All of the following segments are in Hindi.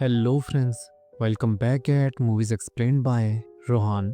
Hello friends, welcome back at movies explained bye Rohan.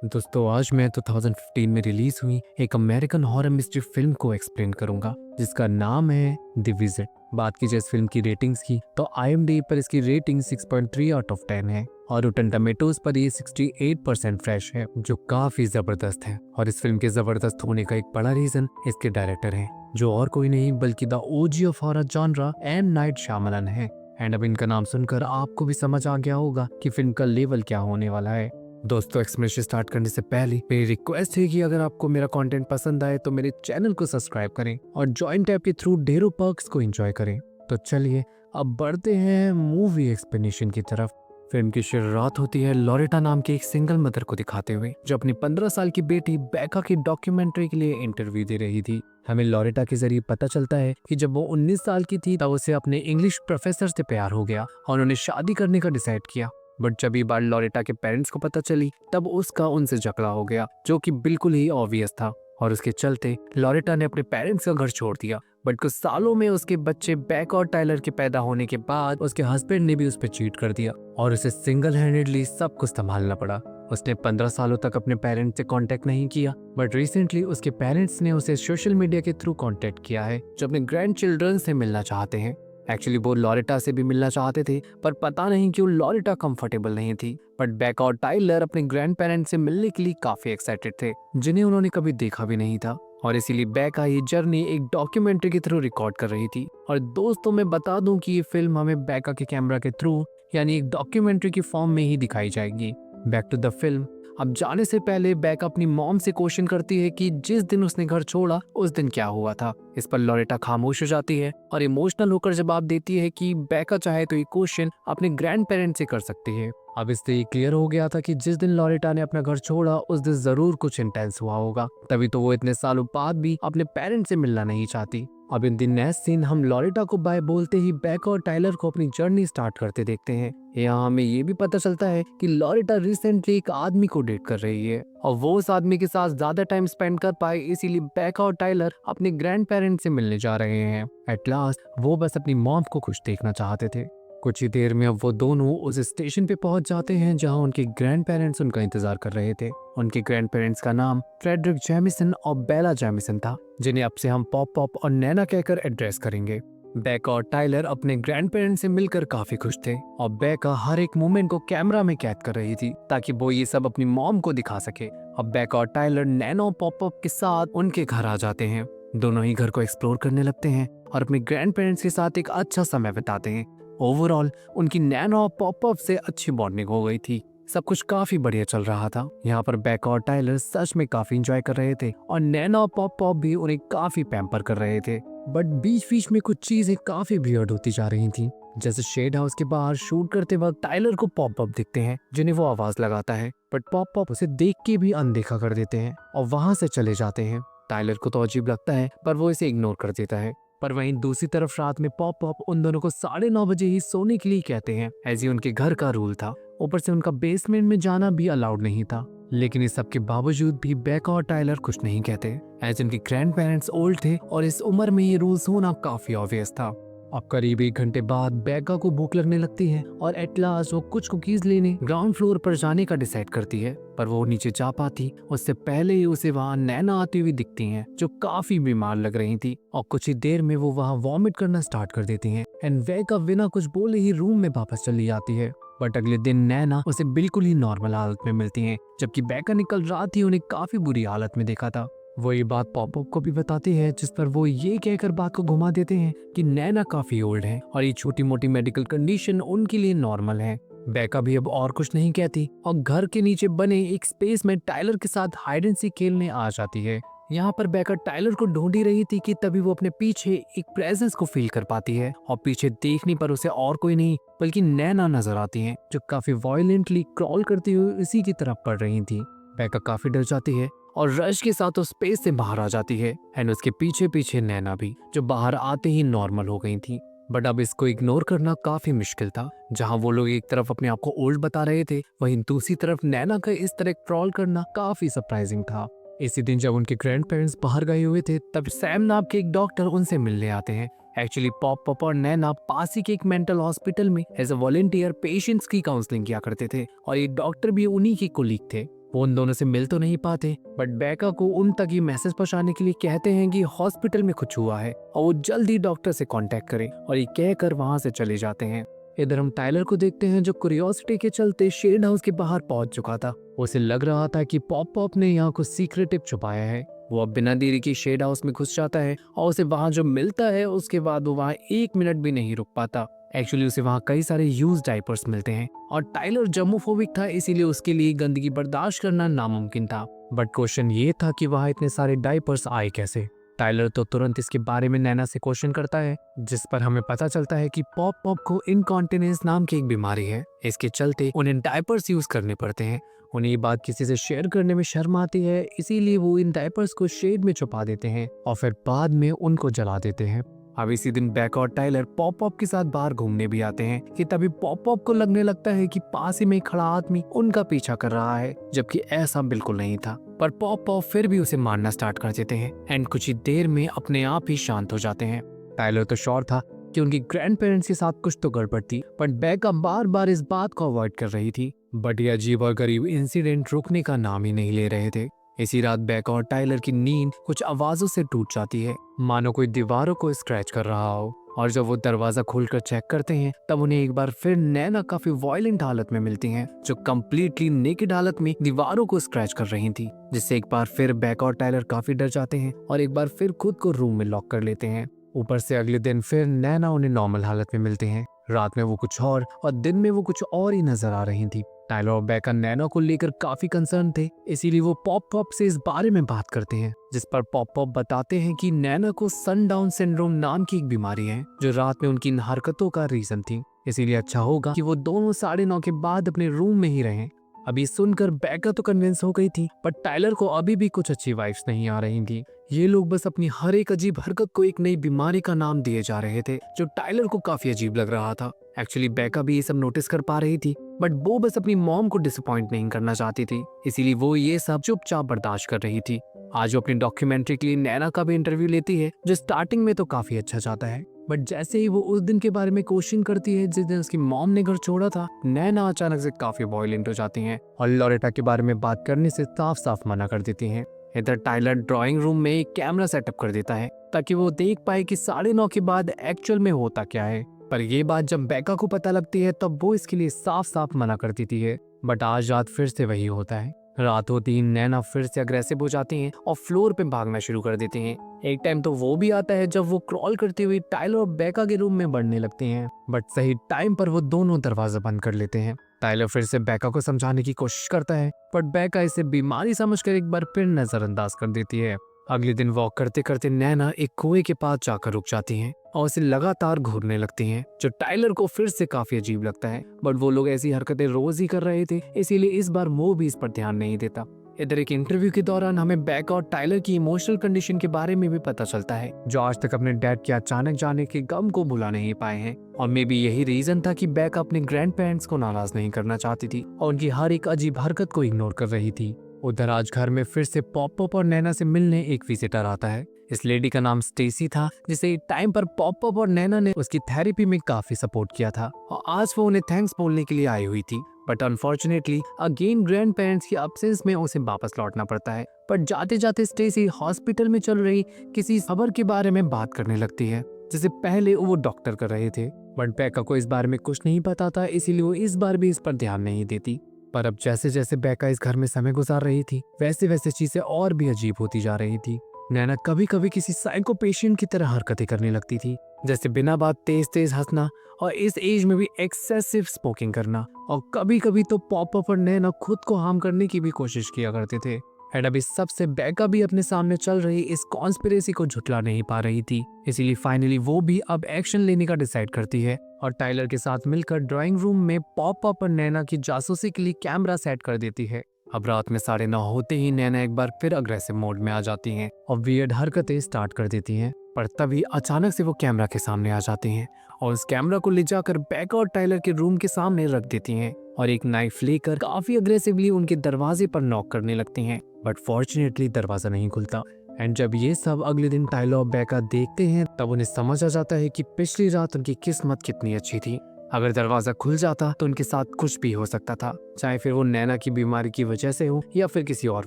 दोस्तों, आज मैं 2015 में रिलीज हुई एक अमेरिकन हॉरर मिस्ट्री फिल्म को एक्सप्लेन करूंगा जिसका नाम है द विजिट। बात की जाए इस फिल्म की रेटिंग्स की तो IMDb पर इसकी रेटिंग 6.3 आउट ऑफ 10 है और रोटन टमेटोज पर ये 68% फ्रेश है, जो काफी जबरदस्त है। और इस फिल्म के जबरदस्त होने का एक बड़ा रीजन इसके डायरेक्टर हैं, जो और कोई नहीं बल्कि the OG of horror genre M Night Shyamalan है। एंड अब इनका नाम सुनकर आपको भी समझ आ गया होगा कि फिल्म का लेवल क्या होने वाला है। दोस्तों, एक्सप्लेनेशन स्टार्ट करने से पहले मेरी रिक्वेस्ट है कि अगर आपको मेरा कंटेंट पसंद आए तो मेरे चैनल को सब्सक्राइब करें और जॉइन टैब के थ्रू ढेरों पर्क्स को एंजॉय करें। तो चलिए अब बढ़ते हैं मूवी एक्सप्लेनेशन की तरफ। फिल्म की शुरुआत होती है लॉरेटा नाम की एक सिंगल मदर को दिखाते हुए, जो अपनी 15 साल की बेटी बेका की डॉक्यूमेंट्री के लिए इंटरव्यू दे रही थी। हमें लॉरेटा के जरिए पता चलता है कि जब वो 19 साल की थी तब उसे अपने इंग्लिश प्रोफेसर से प्यार हो गया और उन्होंने शादी करने का डिसाइड किया। बट जब ये बात लॉरेटा के पेरेंट्स को पता चली तब उसका उनसे झगड़ा हो गया, जो कि बिल्कुल ही ऑब्वियस था। और उसके चलते लॉरेटा ने अपने पेरेंट्स का घर छोड़ दिया। बट कुछ सालों में उसके बच्चे बैक और टाइलर के पैदा होने के बाद उसके हस्बैंड ने भी उस पर चीट कर दिया और उसे सिंगल हैंडेडली सब कुछ संभालना पड़ा। उसने 15 सालों तक अपने पेरेंट्स से कांटेक्ट नहीं किया, बट रिसेंटली उसके पेरेंट्स ने उसे सोशल मीडिया के थ्रू कांटेक्ट किया है, जो अपने ग्रैंड चिल्ड्रन से मिलना चाहते हैं। एक्चुअली वो लॉरेटा से भी मिलना चाहते थे, पर पता नहीं क्यों लॉरेटा कंफर्टेबल नहीं थी। बट बैक और टाइलर अपने ग्रैंड पेरेंट्स से मिलने के लिए काफी एक्साइटेड थे, जिन्हें उन्होंने कभी देखा भी नहीं था। और इसीलिए बेका ये जर्नी एक डॉक्यूमेंट्री के थ्रू रिकॉर्ड कर रही थी। और दोस्तों, मैं बता दूं कि ये फिल्म हमें बेका के कैमरा के थ्रू यानी एक डॉक्यूमेंट्री की फॉर्म में ही दिखाई जाएगी। Back to the film. अब जाने से पहले बेका अपनी मॉम से क्वेश्चन करती है कि जिस दिन उसने घर छोड़ा उस दिन क्या हुआ था। इस पर लॉरेटा खामोश हो जाती है और इमोशनल होकर जवाब देती है कि बेका चाहे तो ये क्वेश्चन अपने ग्रैंड पेरेंट्स से कर सकती है। अब इससे ये क्लियर हो गया था कि जिस दिन लॉरेटा ने अपना घर छोड़ा उस दिन जरूर कुछ इंटेंस हुआ होगा, तभी तो वो इतने सालों बाद भी अपने पेरेंट्स से मिलना नहीं चाहती। अब इन दिन नेक्स्ट सीन हम लॉरेटा को बाय बोलते ही बैक और टाइलर को अपनी जर्नी स्टार्ट करते देखते हैं। यहाँ हमें ये भी पता चलता है कि लॉरेटा रिसेंटली एक आदमी को डेट कर रही है और वो उस आदमी के साथ ज्यादा टाइम स्पेंड कर पाए, इसीलिए बैक और टाइलर अपने ग्रैंड पेरेंट्स से मिलने जा रहे हैं। एट लास्ट वो बस अपनी मॉम को खुश देखना चाहते थे। कुछ ही देर में अब वो दोनों उस स्टेशन पे पहुंच जाते हैं जहां उनके ग्रैंड पेरेंट्स उनका इंतजार कर रहे थे। उनके ग्रैंड पेरेंट्स का नाम फ्रेडरिक जेमिसन और बेला जेमिसन था, जिन्हें अब से हम पॉप पॉप और नैना कहकर एड्रेस करेंगे। बेक और टाइलर अपने ग्रैंड पेरेंट्स से मिलकर काफी खुश थे और बेका हर एक मोमेंट को कैमरा में कैद कर रही थी ताकि वो ये सब अपनी मॉम को दिखा सके। अब बेक और टाइलर नैना और पॉप पॉप के साथ उनके घर आ जाते हैं। दोनों ही घर को एक्सप्लोर करने लगते हैं और अपने ग्रैंड पेरेंट्स के साथ एक अच्छा समय बिताते हैं। ओवरऑल उनकी नैना और पॉप पॉप से अच्छी बॉन्डिंग हो गई थी। सब कुछ काफी बढ़िया चल रहा था। यहाँ पर बेक और टाइलर सच में काफी एंजॉय कर रहे थे और नैना और पॉप पॉप भी उन्हें काफी पैम्पर कर रहे थे। बट बीच बीच में कुछ चीजें काफी वियर्ड होती जा रही थी। जैसे शेड हाउस के बाहर शूट करते वक्त टाइलर को पॉप पॉप दिखते हैं, जिन्हें वो आवाज लगाता है, बट पॉप पॉप उसे देख के भी अनदेखा कर देते हैं और वहां से चले जाते हैं। टाइलर को तो अजीब लगता है पर वो इसे इग्नोर कर देता है। पर वहीं दूसरी तरफ रात में पॉप पॉप उन दोनों को 9:30 बजे ही सोने के लिए कहते हैं, ऐसे उनके घर का रूल था। ऊपर से उनका बेसमेंट में जाना भी अलाउड नहीं था। लेकिन इस सब के बावजूद भी बेका और टाइलर कुछ नहीं कहते, ऐसे उनके ग्रैंड पेरेंट्स ओल्ड थे और इस उम्र में ये रूल्स होना काफी ऑब्वियस था। अब करीब 1 घंटे बाद बेका को भूख लगने लगती है और एट लास्ट वो कुछ कुकीज लेने ग्राउंड फ्लोर पर जाने का डिसाइड करती है। पर वो नीचे जा पाती उससे पहले ही उसे वहाँ नैना आती हुई दिखती हैं, जो काफी बीमार लग रही थी और कुछ ही देर में वो वहाँ वॉमिट करना स्टार्ट कर देती हैं। एंड बेका बिना कुछ बोले ही रूम में वापस चली जाती है। बट अगले दिन नैना उसे बिल्कुल ही नॉर्मल हालत में मिलती हैं, जबकि बेका ने कल रात ही उन्हें काफी बुरी हालत में देखा था। वो ये बात पॉप पॉप को भी बताती है, जिस पर वो ये कहकर बात को घुमा देते हैं कि नैना काफी ओल्ड है और ये छोटी मोटी मेडिकल कंडीशन उनके लिए नॉर्मल है। बेका भी अब और कुछ नहीं कहती और घर के नीचे बने एक स्पेस में टाइलर के साथ हाइड एंड सीक खेलने आ जाती है। यहाँ पर बेका टाइलर को ढूंढ ही रही थी कि तभी वो अपने पीछे एक प्रेजेंस को फील कर पाती है और पीछे देखने पर उसे और कोई नहीं बल्कि नैना नजर आती हैं, जो काफी वायलेंटली क्रॉल करती हुई इसी की तरफ पड़ रही थी। बेका काफी डर जाती है और रश के साथ उस स्पेस से बाहर आ जाती है एंड उसके पीछे पीछे नैना भी, जो बाहर आते ही नॉर्मल हो गई थी। बट अब इसको इग्नोर करना काफी मुश्किल था। जहां वो लोग एक तरफ अपने आप को ओल्ड बता रहे थे, वहीं दूसरी तरफ नैना का इस तरह ट्रॉल करना काफी सरप्राइजिंग था। इसी दिन जब उनके ग्रैंड पेरेंट्स बाहर गए हुए थे, तब सैम नाम के एक डॉक्टर उनसे मिलने आते हैं एक्चुअली पॉप पॉप और नैना पास ही के एक मेंटल हॉस्पिटल में एज अ वॉलंटियर पेशेंट्स की काउंसलिंग किया करते थे और ये डॉक्टर भी उन्हीं के कोलीग थे। वो उन दोनों से मिल तो नहीं पाते बट बेका को उन तक ये मैसेज पहुंचाने के लिए कहते हैं कि हॉस्पिटल में कुछ हुआ है और वो जल्दी डॉक्टर से कांटेक्ट करें और ये कहकर वहां से चले जाते हैं। इधर हम टाइलर को देखते हैं जो क्यूरियोसिटी के चलते शेड हाउस के बाहर पहुंच चुका था। उसे लग रहा था कि पॉप पॉप ने यहाँ कुछ सीक्रेट टिप छुपाया है। वो अब बिना देरी की शेड हाउस में घुस जाता है और उसे वहां जो मिलता है उसके बाद वो वहां 1 मिनट भी नहीं रुक पाता। एक्चुअली उसे वहां कई सारे यूज डायपर्स मिलते हैं और टाइलर जर्मोफोबिक था इसीलिए उसके लिए गंदगी बर्दाश्त करना नामुमकिन था। बट क्वेश्चन ये था कि वहां इतने सारे डायपर्स आए कैसे। टाइलर तो तुरंत इसके बारे में नैना से क्वेश्चन करता है जिस पर हमें पता चलता है कि पॉप पॉप को इनकॉन्टिनेंस नाम की एक बीमारी है। इसके चलते उन्हें डायपर्स यूज करने पड़ते हैं। उन्हें ये बात किसी से शेयर करने में शर्म आती है इसीलिए वो इन डायपर्स को शेड में छुपा देते हैं और फिर बाद में उनको जला देते हैं। अब इसी दिन बैक और टाइलर पॉप पॉप के साथ बाहर घूमने भी आते हैं कि तभी पॉप पॉप को लगने लगता है कि पास ही में खड़ा आदमी उनका पीछा कर रहा है जबकि ऐसा बिल्कुल नहीं था। पर पॉप पॉप फिर भी उसे मारना स्टार्ट कर देते हैं एंड कुछ ही देर में अपने आप ही शांत हो जाते हैं। टाइलर तो श्योर था कि उनकी ग्रैंड पेरेंट्स के साथ कुछ तो गड़बड़ थी बट बेका बार बार इस बात को अवॉइड कर रही थी। बट ये अजीब और गरीब इंसिडेंट रुकने का नाम ही नहीं ले रहे थे। इसी रात बेका और टाइलर की नींद कुछ आवाजों से टूट जाती है मानो कोई दीवारों को स्क्रैच कर रहा हो और जब वो दरवाजा खोलकर चेक करते हैं तब उन्हें एक बार फिर नैना काफी वायलेंट हालत में मिलती हैं जो कम्प्लीटली नेकेड हालत में दीवारों को स्क्रैच कर रही थी जिससे एक बार फिर बेका और टाइलर काफी डर जाते हैं और एक बार फिर खुद को रूम में लॉक कर लेते हैं। ऊपर से अगले दिन फिर नैना उन्हें नॉर्मल हालत में मिलते हैं। रात में वो कुछ और दिन में वो कुछ और ही नजर आ रही थी। टाइलर और बेका नैना को लेकर काफी कंसर्न थे इसीलिए वो पॉप पॉप से इस बारे में बात करते हैं जिस पर पॉप पॉप बताते हैं कि नैना को सनडाउन सिंड्रोम नाम की एक बीमारी है जो रात में उनकी इन हरकतों का रीजन थी। इसीलिए अच्छा होगा कि वो दोनों 9:30 के बाद अपने रूम में ही रहें। अभी सुनकर बेका तो कन्विंस हो गई थी पर टाइलर को अभी भी कुछ अच्छी वाइब्स नहीं आ रही थी। ये लोग बस अपनी हर एक अजीब हरकत को एक नई बीमारी का नाम दिए जा रहे थे जो टाइलर को काफी अजीब लग रहा था। एक्चुअली बेका भी ये सब नोटिस कर पा रही थी बट वो बस अपनी मॉम को डिसअपॉइंट नहीं करना चाहती थी इसीलिए वो ये सब चुपचाप बर्दाश्त कर रही थी। आज वो अपनी डॉक्यूमेंट्री के लिए नैना का भी इंटरव्यू लेती है जो स्टार्टिंग में तो काफी अच्छा जाता है बट जैसे ही वो उस दिन के बारे में क्वेश्चन करती है जिस दिन उसकी मॉम ने घर छोड़ा था नैना अचानक से काफी वॉयलेंट हो जाती हैं और लोरेटा के बारे में बात करने से साफ साफ मना कर देती हैं। इधर टाइलर ड्राइंग रूम में एक कैमरा सेटअप कर देता है ताकि वो देख पाए कि 9:30 के बाद एक्चुअल में होता क्या है। पर ये बात जब बेका को पता लगती है तब वो इसके लिए साफ साफ मना कर देती है बट आज रात फिर से वही होता है। रात होती ही नैना फिर से अग्रेसिव हो जाती हैं और फ्लोर पे भागना शुरू कर देती हैं। एक टाइम तो वो भी आता है जब वो क्रॉल करते हुए टाइलर और बेका के रूम में बढ़ने लगते हैं बट सही टाइम पर वो दोनों दरवाजा बंद कर लेते हैं। टाइलर फिर से बेका को समझाने की कोशिश करता है बट बेका इसे बीमारी समझकर एक बार फिर नजरअंदाज कर देती है। अगले दिन वॉक करते करते नैना एक कुएं के पास जाकर रुक जाती हैं और उसे लगातार घूरने लगती हैं जो टाइलर को फिर से काफी अजीब लगता है बट वो लोग ऐसी हरकतें रोज ही कर रहे थे इसीलिए इस बार वो भी इस पर ध्यान नहीं देता। इधर एक इंटरव्यू के दौरान हमें बेका और टाइलर की इमोशनल कंडीशन के बारे में भी पता चलता है जो आज तक अपने डैड के अचानक जाने के गम को भुला नहीं पाए हैं और मे बी यही रीजन था कि बेका अपने ग्रैंड पेरेंट्स को नाराज नहीं करना चाहती थी और उनकी हर एक अजीब हरकत को इग्नोर कर रही थी। उधर आज घर में फिर से पॉप पॉप और नैना से मिलने एक विजिटर आता है। इस लेडी का नाम स्टेसी था जिसे टाइम पर पॉप पॉप और नैना ने उसकी थेरेपी में काफी सपोर्ट किया था और आज वो उन्हें थैंक्स बोलने के लिए आई हुई थी but unfortunately again grand parents की अब्सेंस में उसे वापस लौटना पड़ता है। पर जाते जाते स्टेसी हॉस्पिटल में चल रही किसी खबर के बारे में बात करने लगती है जिसे पहले वो डॉक्टर कर रहे थे बट बेका को इस बारे में कुछ नहीं पता था इसीलिए वो इस बार भी इस पर ध्यान नहीं देती। पर अब जैसे जैसे बेका इस घर में समय गुजार रही थी वैसे वैसे चीजें और भी अजीब होती जा रही थी। नैना कभी कभी किसी साइको पेशेंट की तरह हरकतें करने लगती थी जैसे बिना बात तेज तेज हंसना और इस एज में भी एक्सेसिव स्मोकिंग करना और कभी कभी तो पॉप अप और नैना खुद को हार्म करने की भी कोशिश किया करते थे। एंड अभी सबसे बेका भी अपने सामने चल रही इस कॉन्स्पिरेसी को झुठला नहीं पा रही थी इसीलिए फाइनली वो भी अब एक्शन लेने का डिसाइड करती है और टाइलर के साथ मिलकर ड्राइंग रूम में पॉप अप और नैना की जासूसी के लिए कैमरा सेट कर देती है। अब रात में 9:30 होते ही नैना एक बार फिर अग्रेसिव मोड में आ जाती हैं और वियर्ड हरकतें स्टार्ट कर देती हैं पर तभी अचानक से वो कैमरा के सामने आ जाती हैं और उस कैमरा को ले जाकर बेका और टाइलर के रूम के सामने रख देती हैं और एक नाइफ लेकर काफी अग्रेसिवली उनके दरवाजे पर नॉक करने लगती हैं बट फॉर्चुनेटली दरवाजा नहीं खुलता एंड जब ये सब अगले दिन टाइलर और बेका देखते हैं तब उन्हें समझ आ जाता है कि पिछली रात उनकी किस्मत कितनी अच्छी थी। अगर दरवाजा खुल जाता तो उनके साथ कुछ भी हो सकता था, चाहे फिर वो नैना की बीमारी की वजह से हो या फिर किसी और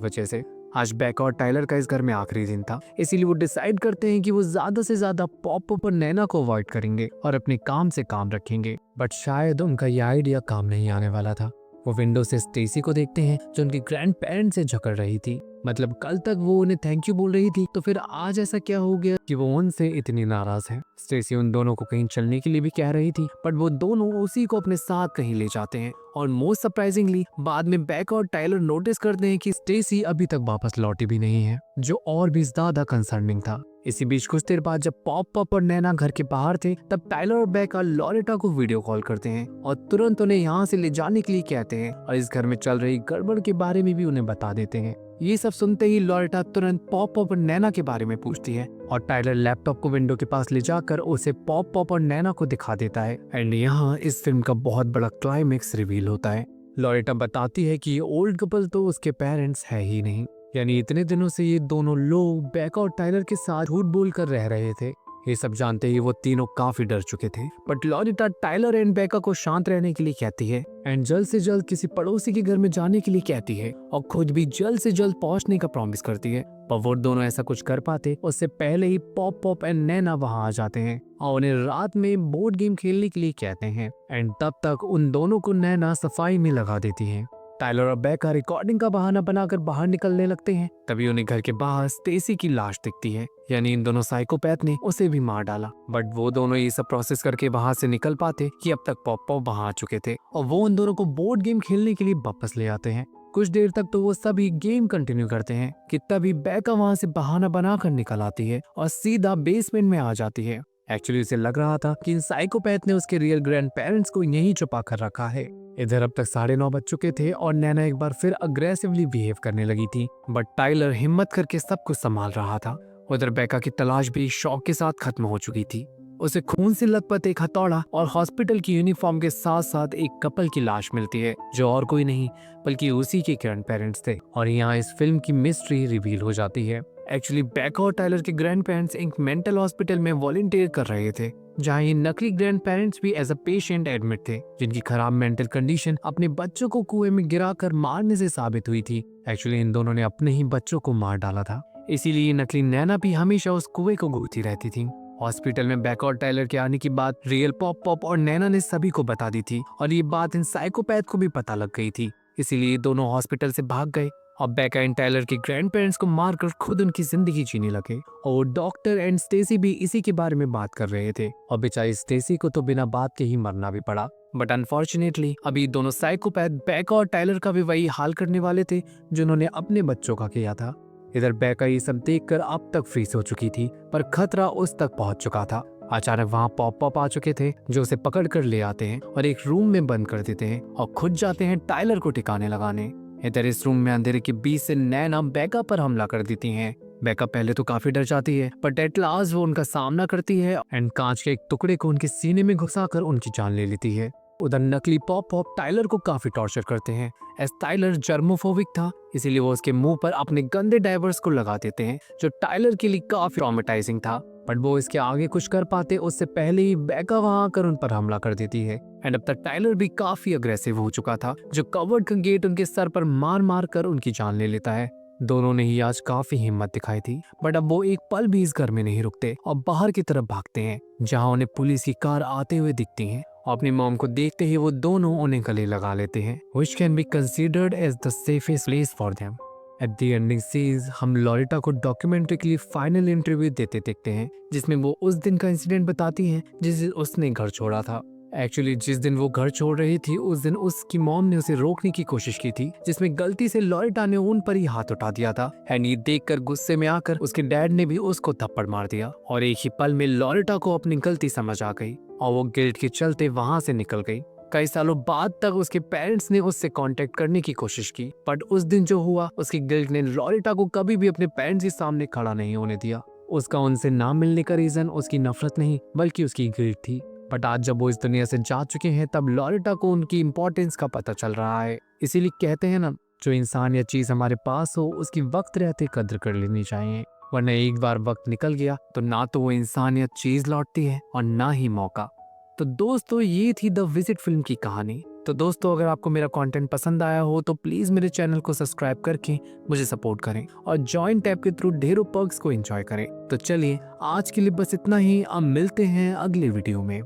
वजह से। आज बेका और टाइलर का इस घर में आखिरी दिन था, इसीलिए वो डिसाइड करते हैं कि वो ज्यादा से ज्यादा पॉप और नैना को अवॉइड करेंगे और अपने काम से काम रखेंगे। बट शायद उनका यह आइडिया काम नहीं आने वाला था। वो विंडो से स्टेसी को देखते हैं जो उनके ग्रैंड पेरेंट्स से झगड़ रही थी। मतलब कल तक वो उन्हें थैंक यू बोल रही थी, तो फिर आज ऐसा क्या हो गया कि वो उनसे इतनी नाराज है। स्टेसी उन दोनों को कहीं चलने के लिए भी कह रही थी, बट वो दोनों उसी को अपने साथ कहीं ले जाते हैं। और मोस्ट सरप्राइजिंगली बाद में बेका और टाइलर नोटिस करते हैं कि स्टेसी अभी तक वापस लौटी भी नहीं है, जो और भी ज्यादा कंसर्निंग था। इसी बीच कुछ देर बाद जब पॉप और नैना घर के बाहर थे तब टाइलर और बेका लॉरेटा को वीडियो कॉल करते हैं और तुरंत उन्हें यहाँ से ले जाने के लिए कहते हैं और इस घर में चल रही गड़बड़ के बारे में भी उन्हें बता देते हैं। ये सब सुनते ही लॉरेटा तुरंत पॉप और नैना के बारे में पूछती है और टाइलर लैपटॉप को विंडो के पास ले जाकर उसे पॉप और नैना को दिखा देता है। एंड यहाँ इस फिल्म का बहुत बड़ा क्लाइमेक्स रिवील होता है। लॉरेटा बताती है कि ये ओल्ड कपल तो उसके पेरेंट्स है ही नहीं, यानी इतने दिनों से ये दोनों लोग बेका और टाइलर के साथ झूठ बोल कर रह रहे थे। ये सब जानते ही वो तीनों काफी डर चुके थे। बट लॉरेटा टाइलर एंड बेका को शांत रहने के लिए कहती है एंड जल्द से जल्द किसी पड़ोसी के घर में जाने के लिए कहती है और खुद भी जल्द से जल्द पहुंचने का प्रॉमिस करती है। पर वो दोनों ऐसा कुछ कर पाते उससे पहले ही पॉप एंड नैना वहां आ जाते हैं और उन्हें रात में बोर्ड गेम खेलने के लिए कहते हैं। एंड तब तक उन दोनों को नैना सफाई में लगा देती है। टाइलर और बेका रिकॉर्डिंग का बहाना बनाकर बाहर निकलने लगते हैं। तभी उन्हें घर के बाहर स्टेसी की लाश दिखती है, यानी इन दोनों साइकोपैथ ने उसे भी मार डाला। बट वो दोनों ये सब प्रोसेस करके वहां से निकल पाते कि अब तक पॉप वहां आ चुके थे और वो उन दोनों को बोर्ड गेम खेलने के लिए वापस ले आते हैं। कुछ देर तक तो वो सभी गेम कंटिन्यू करते हैं कि तभी बेका वहां से बहाना बनाकर निकल आती है और सीधा बेसमेंट में आ जाती है। एक्चुअली उसे लग रहा था कि इन साइकोपैथ ने उसके रियल ग्रैंड पेरेंट्स को यहीं छुपा कर रखा है। इधर अब तक 9:30 बज चुके थे और नैना एक बार फिर अग्रेसिवली बिहेव करने लगी थी, बट टाइलर हिम्मत करके सब कुछ संभाल रहा था। उधर बेका की तलाश भी शौक के साथ खत्म हो चुकी थी। उसे खून से लथपथ एक हथौड़ा और हॉस्पिटल की यूनिफॉर्म के साथ साथ एक कपल की लाश मिलती है, जो और कोई नहीं बल्कि उसी के ग्रैंड पेरेंट्स थे। और यहाँ इस फिल्म की मिस्ट्री रिवील हो जाती है। एक्चुअली बेका और टाइलर के ग्रैंड पेरेंट्स एक मेंटल हॉस्पिटल में वॉलंटियर कर रहे थे, जहाँ ये नकली ग्रैंड पेरेंट्स भी एज अ पेशेंट एडमिट थे, जिनकी खराब मेंटल कंडीशन अपने बच्चों को कुएं में गिराकर मारने से साबित हुई थी। एक्चुअली इन दोनों ने अपने ही बच्चों को मार डाला था, इसीलिए नकली नैना भी हमेशा उस कुएं को घूरती रहती थी। हॉस्पिटल में बेका और टाइलर के आने की बात रियल पॉप और नैना ने सभी को बता दी थी और ये बात इन साइकोपैथ को भी पता लग गई थी, इसीलिए दोनों हॉस्पिटल से भाग गए और बेका एंड टाइलर के ग्रैंड पेरेंट्स को मारकर खुद उनकी जिंदगी जीने लगे। और डॉक्टर एंड स्टेसी भी इसी के बारे में बात कर रहे थे और बेचारी स्टेसी को तो बिना बात के ही मरना भी पड़ा। बट अनफॉर्चुनेटली अभी दोनों साइकोपैथ बेका और टाइलर का भी वही हाल करने वाले थे जिन्होंने अपने बच्चों का किया था। इधर बेका ये सब देखकर अब तक फ्रीज हो चुकी थी, पर खतरा उस तक पहुंच चुका था। अचानक वहां पॉप आ चुके थे, जो उसे पकड़ कर ले आते हैं और एक रूम में बंद कर देते हैं और खुद जाते हैं टाइलर को ठिकाने लगाने। इधर इस रूम में अंधेरे के बीच से नैना बेका पर हमला कर देती हैं। बेका पहले तो काफी डर जाती है, बट एट लास्ट वो उनका सामना करती है एंड कांच के एक टुकड़े को उनके सीने में घुसाकर उनकी जान ले लेती है। उधर नकली पॉप टाइलर को काफी टॉर्चर करते हैं। एस टाइलर जर्मोफोबिक था, इसीलिए वो उसके मुंह पर अपने गंदे डाइवर्स को लगा देते हैं, जो टाइलर के लिए काफी ट्रॉमेटाइजिंग था। बट वो इसके आगे कुछ कर पाते उससे पहले ही बेका वहां आकर उन पर हमला कर देती है। एंड अब तक टाइलर भी काफी अग्रेसिव हो चुका था, जो कवर्ड का गेट उनके सर पर मार मार कर उनकी जान ले लेता है। दोनों ने ही आज काफी हिम्मत दिखाई थी, बट अब वो एक पल भी इस घर में नहीं रुकते और बाहर की तरफ भागते हैं, जहाँ उन्हें पुलिस की कार आते हुए दिखती है। अपनी मॉम को देखते ही वो दोनों उन्हें गले लगा लेते हैं, which can be considered as the safest place for them. At the ending scenes, हम लॉरेटा को डॉक्यूमेंट्री के लिए फाइनल इंटरव्यू देते देखते हैं, जिसमें वो उस दिन का इंसिडेंट बताती है जिस दिन उसने घर छोड़ा था। एक्चुअली जिस दिन वो घर छोड़ रही थी उस दिन उसकी मॉम ने उसे रोकने की कोशिश की थी, जिसमें गलती से लॉरेटा ने उन पर ही हाथ उठा दिया था। एंड ये देखकर गुस्से में आकर उसके डैड ने भी उसको थप्पड़ मार दिया और एक ही पल में लॉरेटा को अपनी गलती समझ आ गई और वो गिल्ट के चलते वहां से निकल गई। कई सालों बाद तक उसके पेरेंट्स ने उससे कांटेक्ट करने की कोशिश की, बट उस दिन जो हुआ उसकी गिल्ट ने लॉरेटा को कभी भी अपने पेरेंट्स के सामने खड़ा नहीं होने दिया। उसका उनसे ना मिलने का रीजन उसकी नफरत नहीं बल्कि उसकी गिल्ट थी। बट आज जब वो इस दुनिया से जा चुके हैं तब लॉरेटा को उनकी इम्पोर्टेंस का पता चल रहा है। इसीलिए कहते हैं ना, जो इंसान या चीज हमारे पास हो उसकी वक्त रहते कद्र कर लेनी चाहिए, वरना एक बार वक्त निकल गया तो ना तो वो इंसानियत चीज लौटती है और ना ही मौका। तो दोस्तों ये थी द विजिट फिल्म की कहानी। तो दोस्तों अगर आपको मेरा कंटेंट पसंद आया हो तो प्लीज मेरे चैनल को सब्सक्राइब करके मुझे सपोर्ट करें और जॉइन टैब के थ्रू ढेरों पर्क्स को एंजॉय करें। तो चलिए आज के लिए बस इतना ही, अब मिलते हैं अगले वीडियो में।